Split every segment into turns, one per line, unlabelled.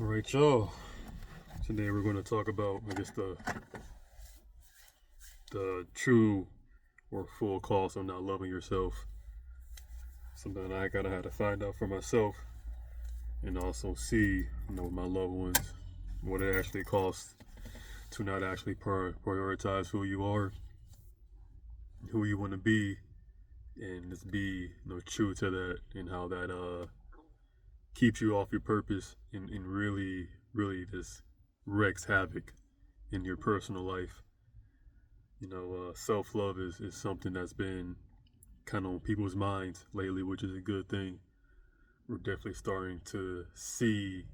All right, y'all. Today we're going to talk about, I guess, the true or full cost of not loving yourself. Something I gotta have to find out for myself, and also see, with my loved ones, what it actually costs to not actually prioritize who you are, who you want to be, and just be, true to that, and how that keeps you off your purpose, and really just wreaks havoc in your personal life. Self love is something that's been kind of on people's minds lately, which is a good thing. We're definitely starting to see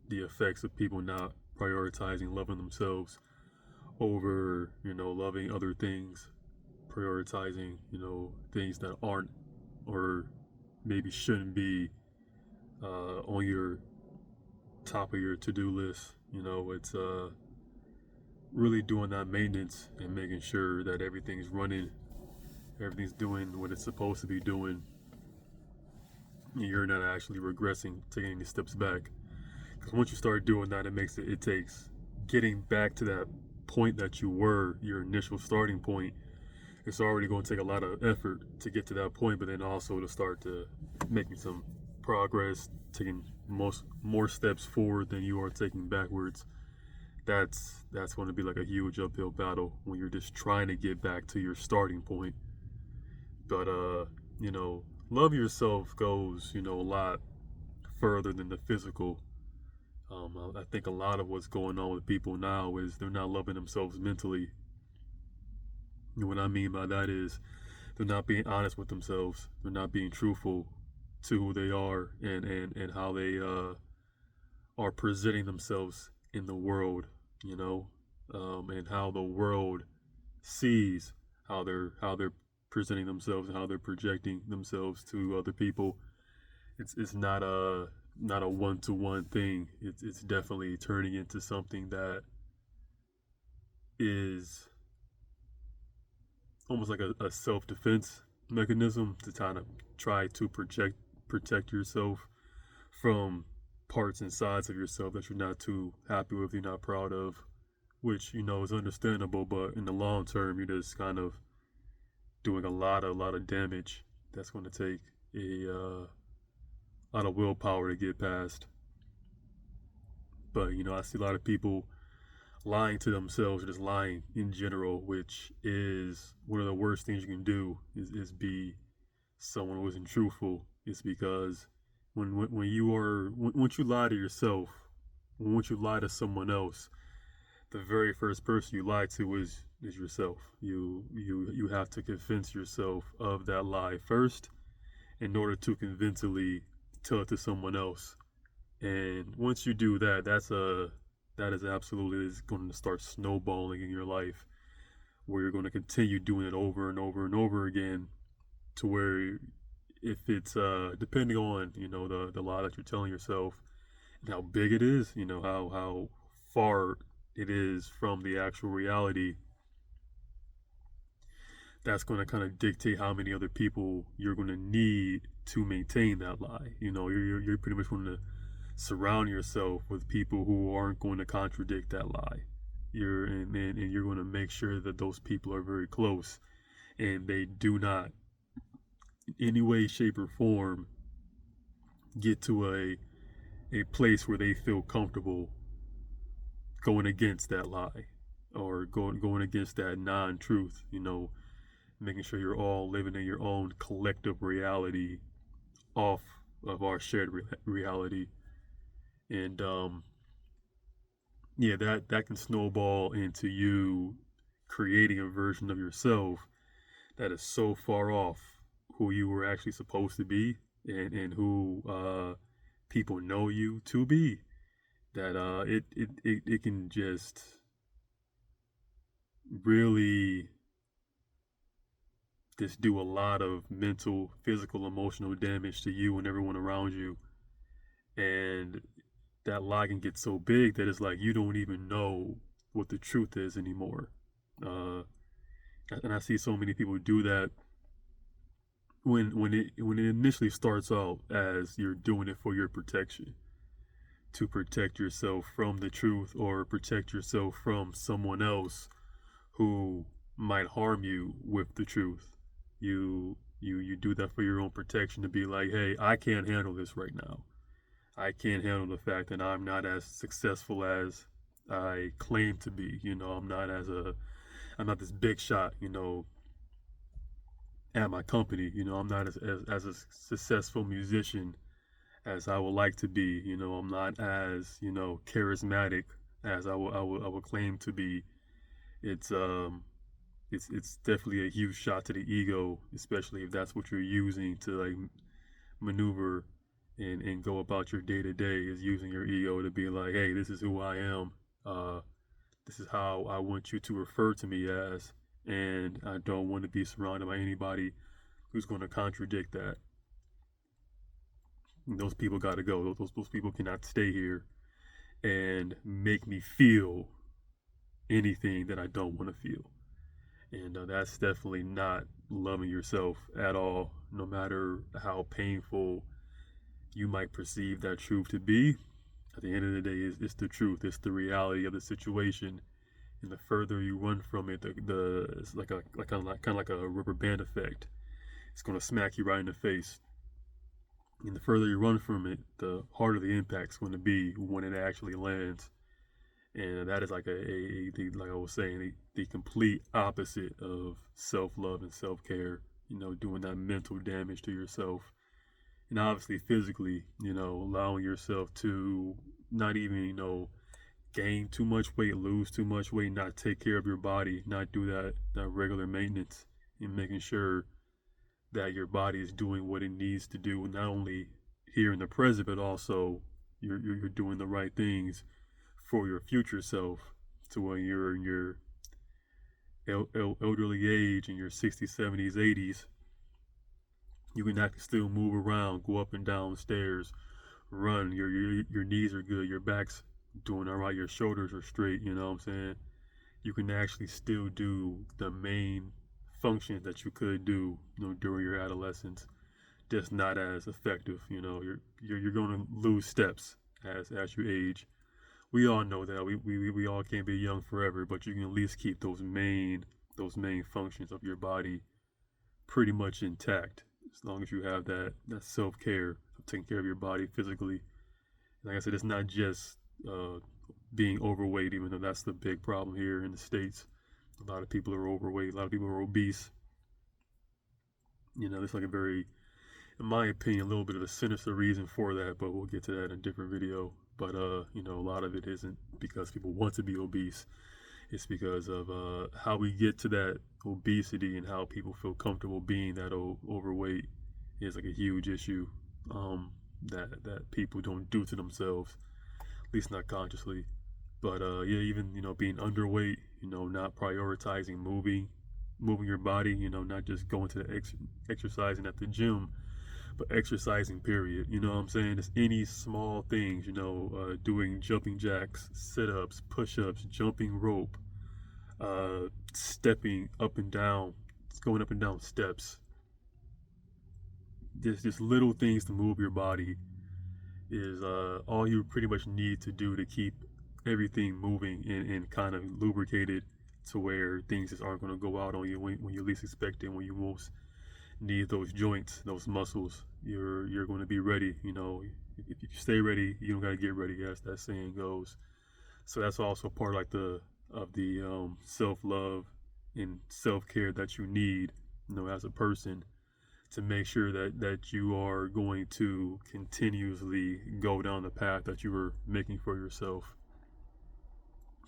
the effects of people not prioritizing loving themselves over, loving other things, prioritizing, things that aren't or maybe shouldn't be on your top of your to do list. It's really doing that maintenance and making sure that everything's running, everything's doing what it's supposed to be doing. You're not actually regressing, taking any steps back. Because once you start doing that, it takes getting back to that point that you were, your initial starting point. It's already going to take a lot of effort to get to that point, but then also to start to making some progress, taking more steps forward than you are taking backwards. That's going to be like a huge uphill battle when you're just trying to get back to your starting point. But you know, love yourself goes, a lot further than the physical. I think a lot of what's going on with people now is they're not loving themselves mentally. And what I mean by that is they're not being honest with themselves. They're not being truthful to who they are and how they are presenting themselves in the world, and how the world sees how they're presenting themselves and how they're projecting themselves to other people. It's not a one-to-one thing. It's definitely turning into something that is almost like a self-defense mechanism to kind of try to protect yourself from parts and sides of yourself that you're not too happy with, you're not proud of, which is understandable. But in the long term, you're just kind of doing a lot of damage. That's going to take a lot of willpower to get past. But I see a lot of people lying to themselves, or just lying in general, which is one of the worst things you can do. Is be someone who isn't truthful. It's because when you are once you lie to yourself, once you lie to someone else, the very first person you lie to is yourself. You have to convince yourself of that lie first in order to convincingly tell it to someone else. And once you do that, that is absolutely is going to start snowballing in your life, where you're going to continue doing it over and over and over again, to where if it's depending on the lie that you're telling yourself and how big it is, how far it is from the actual reality, that's going to kind of dictate how many other people you're going to need to maintain that lie. You're pretty much going to surround yourself with people who aren't going to contradict that lie. And you're going to make sure that those people are very close and they do not in any way, shape, or form get to a place where they feel comfortable going against that lie, or going against that non-truth. Making sure you're all living in your own collective reality off of our shared reality. And yeah, that can snowball into you creating a version of yourself that is so far off who you were actually supposed to be, and who people know you to be, that it can just really just do a lot of mental, physical, emotional damage to you and everyone around you. And that lie can get so big that it's like you don't even know what the truth is anymore. Uh, and I see so many people do that when it initially starts out as you're doing it for your protection, to protect yourself from the truth or protect yourself from someone else who might harm you with the truth. You do that for your own protection, to be like, hey, I can't handle this right now. I can't handle the fact that I'm not as successful as I claim to be. I'm not this big shot, at my company. I'm not as a successful musician as I would like to be. I'm not as, charismatic as I will claim to be. It's it's definitely a huge shot to the ego, especially if that's what you're using to like maneuver and go about your day to day, is using your ego to be like, hey, this is who I am. Uh, this is how I want you to refer to me as, and I don't want to be surrounded by anybody who's going to contradict that. And those people got to go. Those people cannot stay here and make me feel anything that I don't want to feel. And that's definitely not loving yourself at all, no matter how painful you might perceive that truth to be. At the end of the day, it's the truth. It's the reality of the situation. And the further you run from it, it's like kind of like a rubber band effect. It's going to smack you right in the face. And the further you run from it, the harder the impact's going to be when it actually lands. And that is like like I was saying, the complete opposite of self-love and self-care. Doing that mental damage to yourself, and obviously physically. Allowing yourself to not even gain too much weight, lose too much weight, not take care of your body, not do that regular maintenance, and making sure that your body is doing what it needs to do, not only here in the present, but also you're doing the right things for your future self, to when you're in your elderly age, in your 60s, 70s, 80s, you can actually still move around, go up and down stairs, run. Your knees are good, your back's doing all right, your shoulders are straight. You know what I'm saying? You can actually still do the main functions that you could do, during your adolescence, just not as effective. You're going to lose steps as you age. We all know that we all can't be young forever, but you can at least keep those main functions of your body pretty much intact, as long as you have that self-care of taking care of your body physically. Like I said, it's not just being overweight, even though that's the big problem here in the States. A lot of people are overweight, a lot of people are obese. There's like a very, in my opinion, a little bit of a sinister reason for that, but we'll get to that in a different video. But a lot of it isn't because people want to be obese. It's because of how we get to that obesity, and how people feel comfortable being that overweight is like a huge issue that people don't do to themselves, at least not consciously. But yeah, even being underweight, not prioritizing moving your body, not just going to the exercising at the gym, but exercising period. You know what I'm saying? It's any small things, doing jumping jacks, sit-ups, push-ups, jumping rope, stepping up and down, going up and down steps. Just little things to move your body is all you pretty much need to do to keep everything moving and kind of lubricated, to where things just aren't going to go out on you when you least expect it, when you most need those joints, those muscles. You're going to be ready. If you stay ready, you don't got to get ready, as that saying goes. So that's also part like the self-love and self-care that you need, as a person, to make sure that you are going to continuously go down the path that you were making for yourself.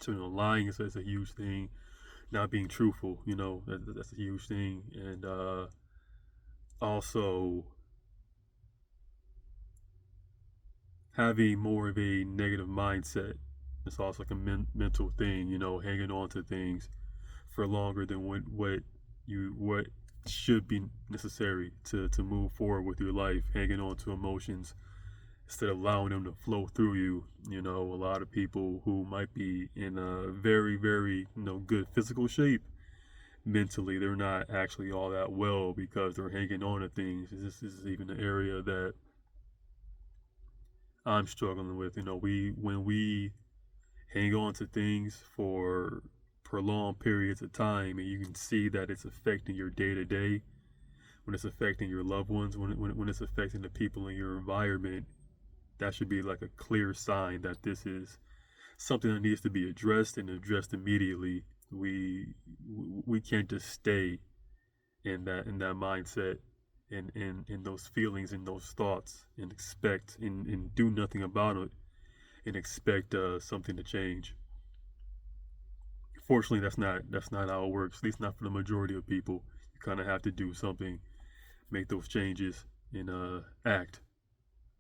So lying is a huge thing. Not being truthful, that's a huge thing. And also having more of a negative mindset. It's also like a mental thing, hanging on to things for longer than what should be necessary to move forward with your life, hanging on to emotions instead of allowing them to flow through you. A lot of people who might be in a very, very, good physical shape, mentally, they're not actually all that well because they're hanging on to things. This is even an area that I'm struggling with. We when we hang on to things for prolonged periods of time, and you can see that it's affecting your day to day, when it's affecting your loved ones, when it's affecting the people in your environment, that should be like a clear sign that this is something that needs to be addressed and addressed immediately. We can't just stay in that mindset and in those feelings and those thoughts and expect and do nothing about it and expect something to change. Fortunately, that's not how it works. At least not for the majority of people. You kind of have to do something, make those changes, and act.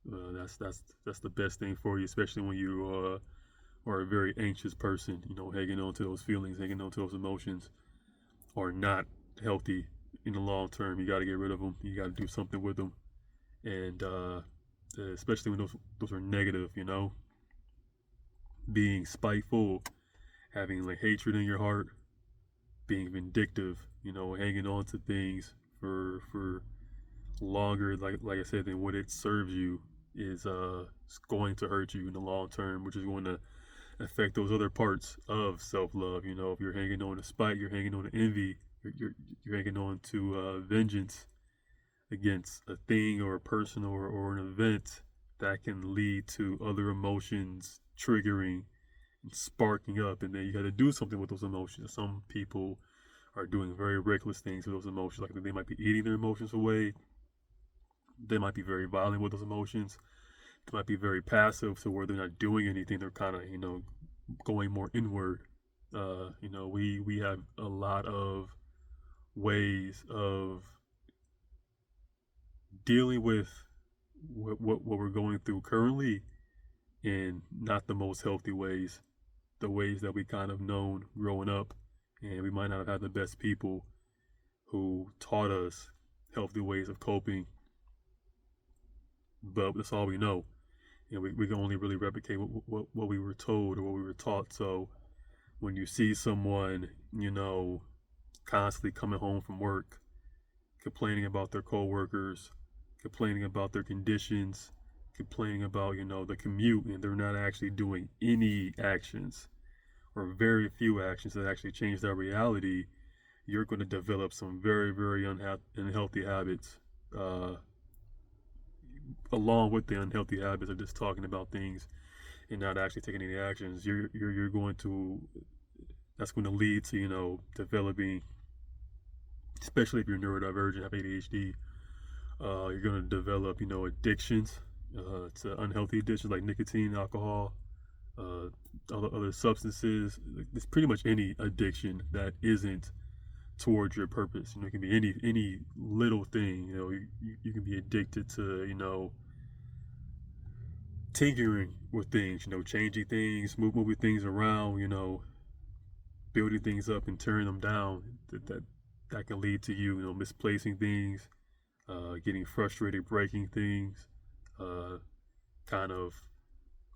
That's the best thing for you, especially when you are a very anxious person. Hanging on to those feelings, hanging on to those emotions, are not healthy in the long term. You got to get rid of them. You got to do something with them, and especially when those are negative. Being spiteful, having like hatred in your heart, being vindictive. Hanging on to things for longer, like I said, than what it serves you is going to hurt you in the long term, which is going to affect those other parts of self love. If you're hanging on to spite, you're hanging on to envy, you're hanging on to vengeance against a thing or a person or an event, that can lead to other emotions triggering and sparking up, and then you got to do something with those emotions. Some people are doing very reckless things with those emotions, like they might be eating their emotions away. They might be very violent with those emotions. They might be very passive, so where they're not doing anything, they're kind of going more inward. We have a lot of ways of dealing with what we're going through currently, in not the most healthy ways. The ways that we kind of known growing up, and we might not have had the best people who taught us healthy ways of coping, but that's all we know. We can only really replicate what we were told or what we were taught. So when you see someone, constantly coming home from work, complaining about their coworkers, complaining about their conditions, complaining about, the commute, and they're not actually doing any actions or very few actions that actually change their reality, you're going to develop some very, very unhealthy habits, along with the unhealthy habits of just talking about things and not actually taking any actions. You're going to That's going to lead to developing, especially if you're neurodivergent, have ADHD. You're going to develop addictions to unhealthy addictions like nicotine, alcohol, uh, other substances. It's pretty much any addiction that isn't towards your purpose. It can be any little thing. You can be addicted to tinkering with things. Changing things, moving things around. Building things up and tearing them down. That can lead to misplacing things, getting frustrated, breaking things, uh, kind of,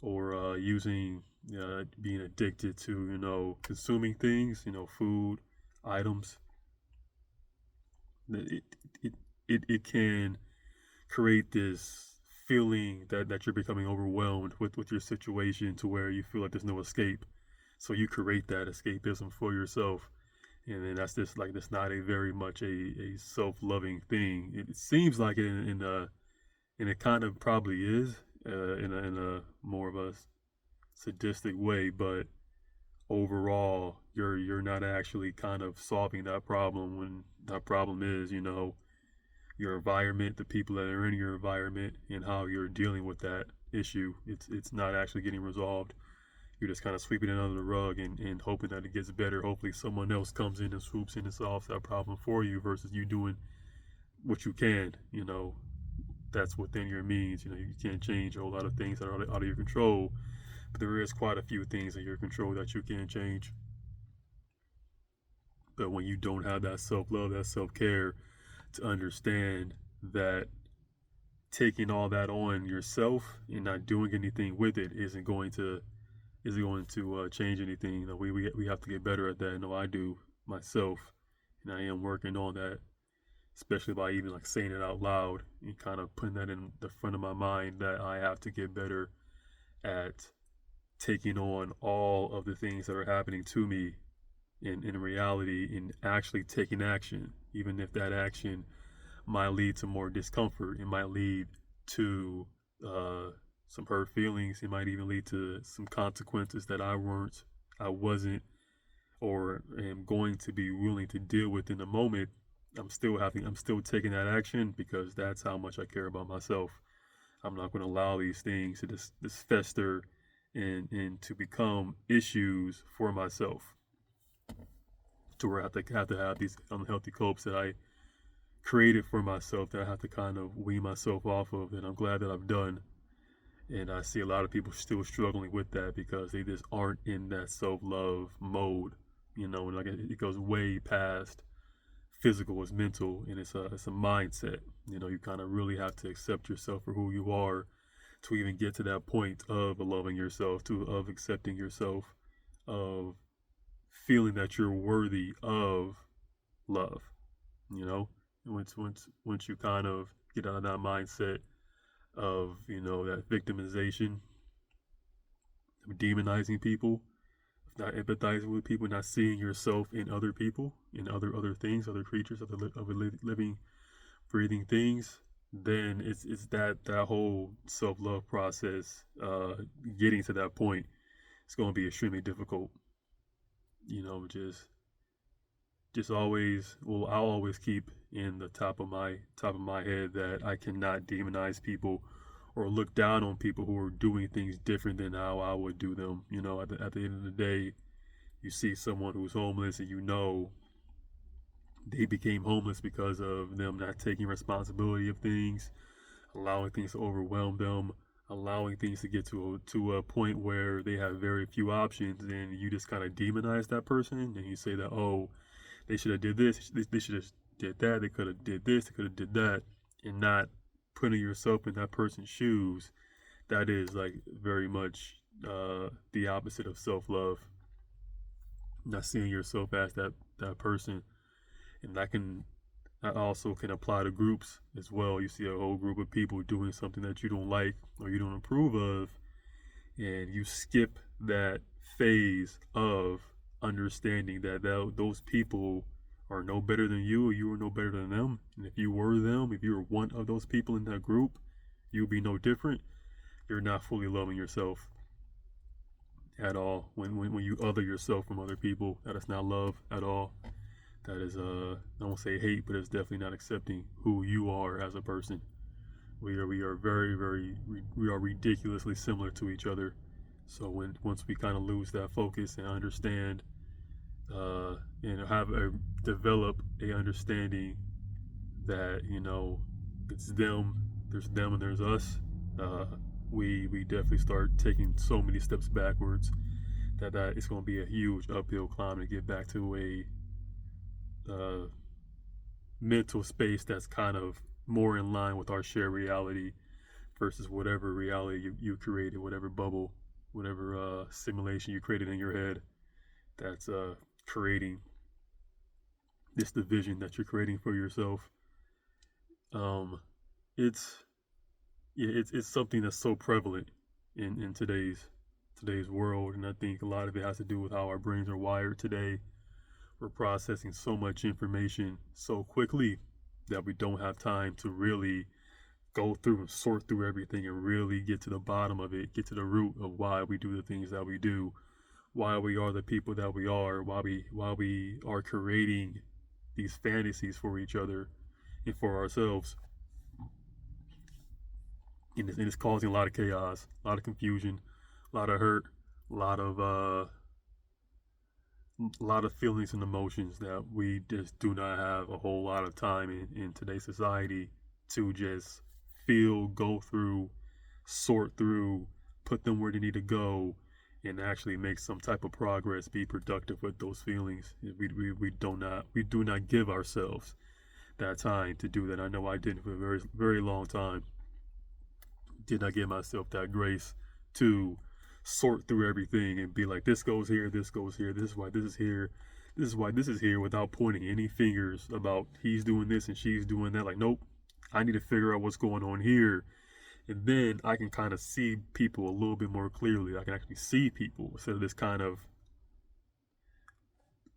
or being addicted to consuming things, food, items. It it it can create this feeling that you're becoming overwhelmed with your situation, to where you feel like there's no escape. So you create that escapism for yourself, and then that's not a very much a self-loving thing. It seems like it and it kind of probably is, in a more of a sadistic way, but overall you're not actually kind of solving that problem, when that problem is your environment, the people that are in your environment, and how you're dealing with that issue. It's not actually getting resolved. You're just kind of sweeping it under the rug, and hoping that it gets better. Hopefully someone else comes in and swoops in and solves that problem for you, versus you doing what you can. That's within your means. You can't change a whole lot of things that are out of your control, but there is quite a few things in your control that you can change. But when you don't have that self-love, that self-care, to understand that taking all that on yourself and not doing anything with it isn't going to change anything. We have to get better at that. I know I do myself, and I am working on that. especially by even like saying it out loud and kind of putting that in the front of my mind that I have to get better at taking on all of the things that are happening to me in reality and actually taking action, even if that action might lead to more discomfort. It might lead to some hurt feelings. It might even lead to some consequences that I wasn't, or am going to be willing to deal with in the moment. I'm still taking that action because that's how much I care about myself. I'm not going to allow these things to just fester and to become issues for myself, to where I have to have these unhealthy copes that I created for myself that I have to kind of wean myself off of. And I'm glad that I've done. And I see a lot of people still struggling with that because they just aren't in that self-love mode. You know, and like it goes way past physical, it's mental, and it's a mindset. You know, you kind of really have to accept yourself for who you are to even get to that point of loving yourself, of accepting yourself, of feeling that you're worthy of love. You know, once you kind of get out of that mindset of, you know, that victimization, of demonizing people, not empathizing with people, not seeing yourself in other people, in other things, other creatures, other living, breathing things, then it's that whole self love process. Getting to that point, it's going to be extremely difficult. You know, just always. Well, I'll always keep in the top of my head that I cannot demonize people or look down on people who are doing things different than how I would do them. You know, at the end of the day, you see someone who's homeless and you know they became homeless because of them not taking responsibility of things, allowing things to overwhelm them, allowing things to get to a point where they have very few options, and you just kind of demonize that person and you say that, oh, they should have did this, they should have did that, they could have did this, they could have did that, and not putting yourself in that person's shoes. That is like very much the opposite of self-love. Not seeing yourself as that person, and that also can apply to groups as well. You see a whole group of people doing something that you don't like or you don't approve of, and you skip that phase of understanding that those people are no better than you, or you are no better than them. And if you were them, if you were one of those people in that group, you'd be no different. You're not fully loving yourself at all. When you other yourself from other people, that is not love at all. That is I won't say hate, but it's definitely not accepting who you are as a person. We are we are ridiculously similar to each other. So once we kind of lose that focus and understand and develop a understanding that, you know, it's there's them and there's us, we definitely start taking so many steps backwards that it's going to be a huge uphill climb to get back to a mental space that's kind of more in line with our shared reality versus whatever reality you created, whatever bubble, whatever simulation you created in your head that's creating this division that you're creating for yourself. It's it's something that's so prevalent in today's world, and I think a lot of it has to do with how our brains are wired today. We're processing so much information so quickly that we don't have time to really go through and sort through everything and really get to the bottom of it, get to the root of why we do the things that we do, why we are the people that we are, why we are creating these fantasies for each other and for ourselves. And it's causing a lot of chaos, a lot of confusion, a lot of hurt, a lot of feelings and emotions that we just do not have a whole lot of time in today's society to just feel, go through, sort through, put them where they need to go, and actually make some type of progress, be productive with those feelings. We do not give ourselves that time to do that. I know I didn't for a very long time. Did not give myself that grace to sort through everything and be like, this goes here, this is why this is here, This is why this is here without pointing any fingers about he's doing this and she's doing that. Like, nope, I need to figure out what's going on here. And then I can kind of see people a little bit more clearly. I can actually see people instead of this kind of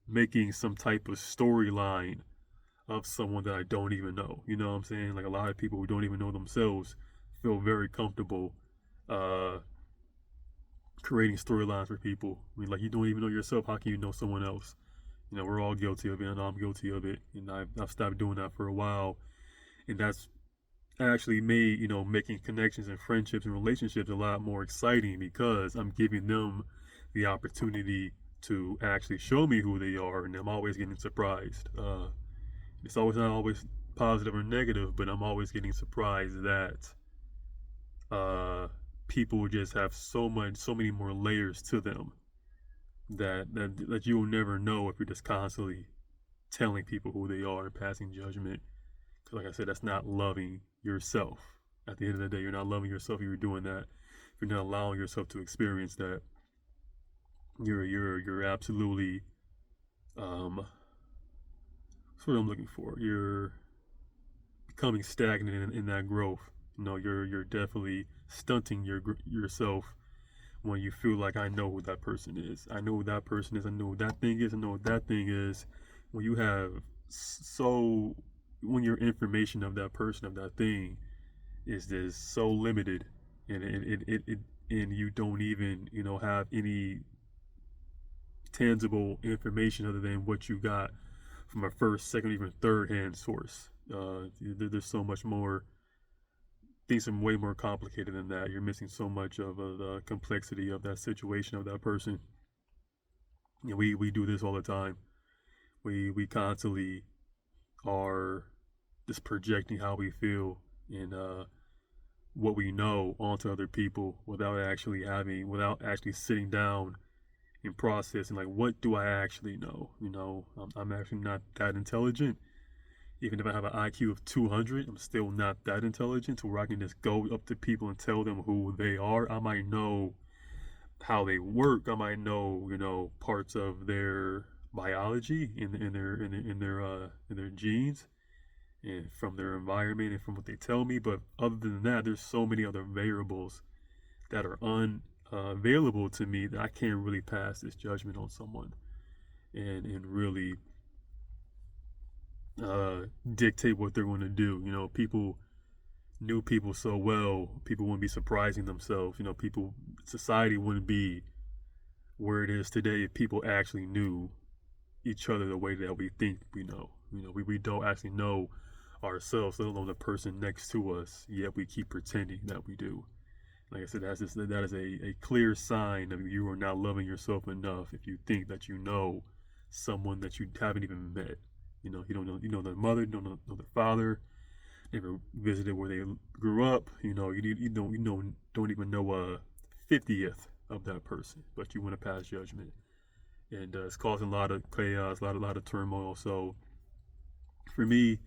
making some type of storyline of someone that I don't even know. You know what I'm saying? Like a lot of people who don't even know themselves feel very comfortable uh, creating storylines for people. I mean, like you don't even know yourself. How can you know someone else? You know, we're all guilty of it, and I'm guilty of it. And I've stopped doing that for a while. And that's actually made, you know, making connections and friendships and relationships a lot more exciting because I'm giving them the opportunity to actually show me who they are. And I'm always getting surprised. It's always not always positive or negative, but I'm always getting surprised that uh, people just have so many more layers to them that you will never know if you're just constantly telling people who they are and passing judgment. Because, like I said, that's not loving yourself. At the end of the day, you're not loving yourself if you're doing that. If you're not allowing yourself to experience that, you're absolutely that's what I'm looking for. You're becoming stagnant in that growth. You know, you're definitely stunting yourself when you feel like I know who that person is. I know who that person is. I know who that thing is. I know what that thing is. When you have so when your information of that person of that thing is just so limited, and and you don't even have any tangible information other than what you got from a first, second, even third hand source. There's so much more. Things are way more complicated than that. You're missing so much of the complexity of that situation of that person. You know, we do this all the time. We constantly are just projecting how we feel and what we know onto other people without actually sitting down and processing like what do I actually know. I'm actually not that intelligent. Even if I have an IQ of 200, I'm still not that intelligent to where I can just go up to people and tell them who they are. I might know how they work. I might know parts of their biology in their genes and from their environment and from what they tell me. But other than that, there's so many other variables that are unavailable to me that I can't really pass this judgment on someone and really dictate what they're going to do. People knew people so well, people wouldn't be surprising themselves. Society wouldn't be where it is today if people actually knew each other the way that we think we know. We don't actually know ourselves, let alone the person next to us, yet we keep pretending that we do. Like I said, that is a clear sign of you are not loving yourself enough if you think that you know someone that you haven't even met. You don't know their mother, you don't know their father, never visited where they grew up. You don't even know a 50th of that person, but you want to pass judgment, and it's causing a lot of chaos, a lot of turmoil. So for me,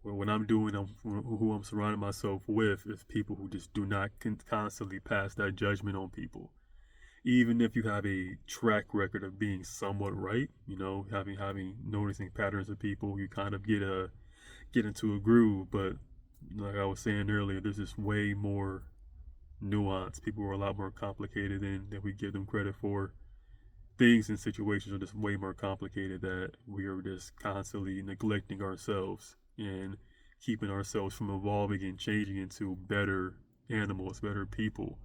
what I'm doing, who I'm surrounding myself with, is people who just do not constantly pass that judgment on people. Even if you have a track record of being somewhat right, having noticing patterns of people, you kind of get into a groove. But like I was saying earlier, there's just way more nuance. People are a lot more complicated than we give them credit for. Things and situations are just way more complicated that we are just constantly neglecting ourselves and keeping ourselves from evolving and changing into better animals, better people,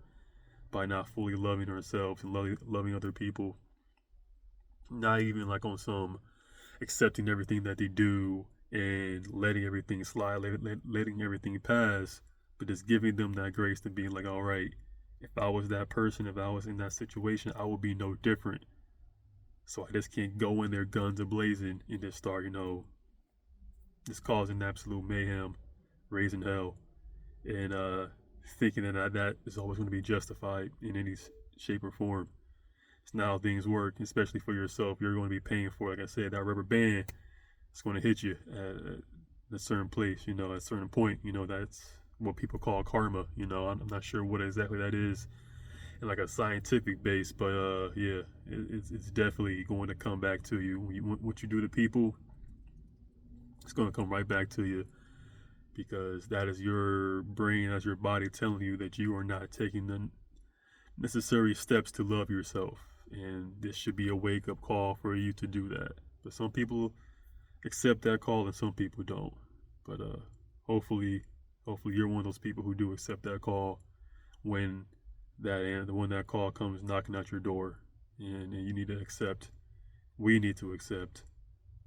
by not fully loving ourselves and loving other people. Not even like on some accepting everything that they do and letting everything slide, letting everything pass, but just giving them that grace to be like, all right, if I was that person, if I was in that situation, I would be no different. So I just can't go in there guns a-blazing and just start, just causing absolute mayhem, raising hell, and thinking that is always going to be justified in any shape or form. It's not how things work, especially for yourself. You're going to be paying for, like I said, that rubber band. It's going to hit you at a certain place, at a certain point. That's what people call karma. I'm not sure what exactly that is in like a scientific base, but yeah, it's definitely going to come back to you. What you do to people, it's going to come right back to you, because that is your brain, that's your body telling you that you are not taking the necessary steps to love yourself, and this should be a wake-up call for you to do that. But some people accept that call and some people don't. But hopefully you're one of those people who do accept that call when that call comes knocking at your door, and you need to accept. We need to accept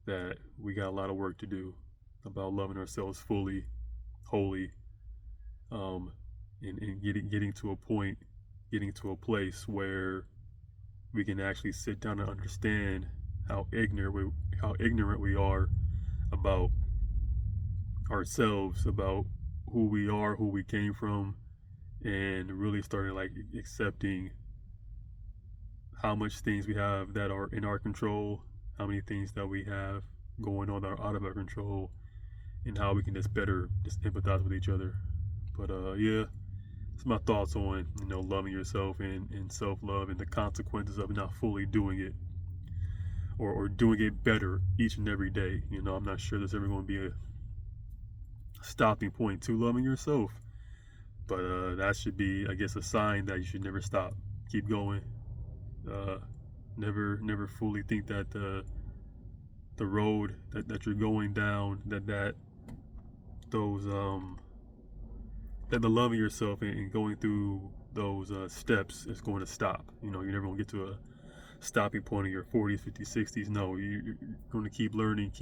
that we got a lot of work to do about loving ourselves fully, wholly, and getting to a point, getting to a place where we can actually sit down and understand how ignorant we are about ourselves, about who we are, who we came from, and really starting like accepting how much things we have that are in our control, how many things that we have going on that are out of our control, and how we can just better just empathize with each other. But yeah, it's my thoughts on loving yourself and self-love and the consequences of not fully doing it, or doing it better each and every day. I'm not sure there's ever going to be a stopping point to loving yourself, but that should be, I guess, a sign that you should never stop. Keep going. Never fully think that the road that you're going down, that the loving yourself and going through those steps is going to stop. You're never going to get to a stopping point in your 40s, 50s, 60s. No, you're going to keep learning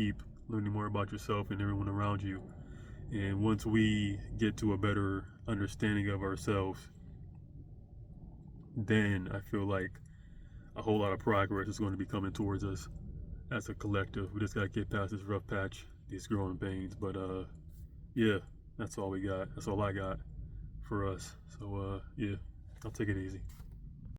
more about yourself and everyone around you. And once we get to a better understanding of ourselves, then I feel like a whole lot of progress is going to be coming towards us as a collective. We just got to get past this rough patch, these growing pains. But yeah, that's all we got. That's all I got for us. So yeah, I'll take it easy.